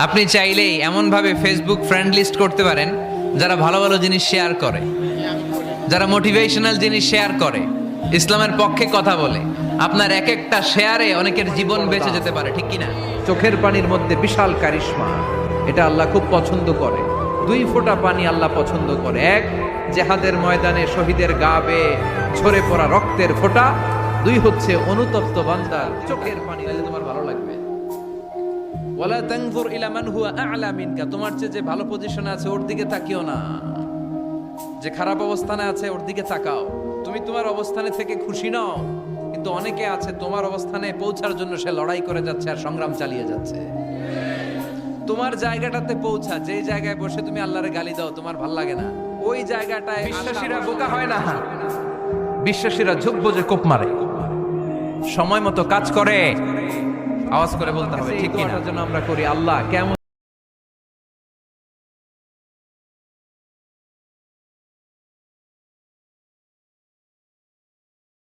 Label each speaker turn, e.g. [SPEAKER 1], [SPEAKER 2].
[SPEAKER 1] আপনি চাইলেই এমনভাবে ফেসবুক ফ্রেন্ড লিস্ট করতে পারেন যারা ভালো ভালো জিনিস শেয়ার করে, যারা মোটিভেশনাল জিনিস শেয়ার করে, ইসলামের পক্ষে কথা বলে। আপনার এক একটা শেয়ারে অনেকের জীবন বেঁচে যেতে পারে, ঠিক কিনা?
[SPEAKER 2] চোখের পানির মধ্যে বিশাল কারিশমা, এটা আল্লাহ খুব পছন্দ করে। 2 ফোঁটা পানি আল্লাহ পছন্দ করে। এক, জেহাদের ময়দানে শহীদের গা বেয়ে ঝরে পড়া রক্তের ফোঁটা। 2 হচ্ছে অনুতপ্ত বান্দার চোখের পানি। তাহলে তোমার ভালো লাগবে। ওয়ালা তানজুর ইলা মান হুয়া আ'লা মিনকা, তোমার চেয়ে যে ভালো পজিশনে আছে ওর দিকে তাকিও না, যে খারাপ অবস্থানে আছে ওর দিকে তাকাও। তুমি তোমার অবস্থানে থেকে খুশি নও, কিন্তু অনেকে আছে তোমার অবস্থানে পৌঁছার জন্য সে লড়াই করে যাচ্ছে আর সংগ্রাম চালিয়ে যাচ্ছে। তোমার জায়গাটাতে পৌঁছা, যেই জায়গায় বসে তুমি আল্লাহরে গালি দাও তোমার ভাল লাগে না, ওই জায়গাটায় বিশ্বাসীরা বোকা হয় না, বিশ্বাসীরা ঝুঁক বোঝে কোপ মারে, সময় মতো কাজ করে। আওয়াজ করে বলতে হবে ঠিক কিনা? যেন আমরা করি আল্লাহ কেমন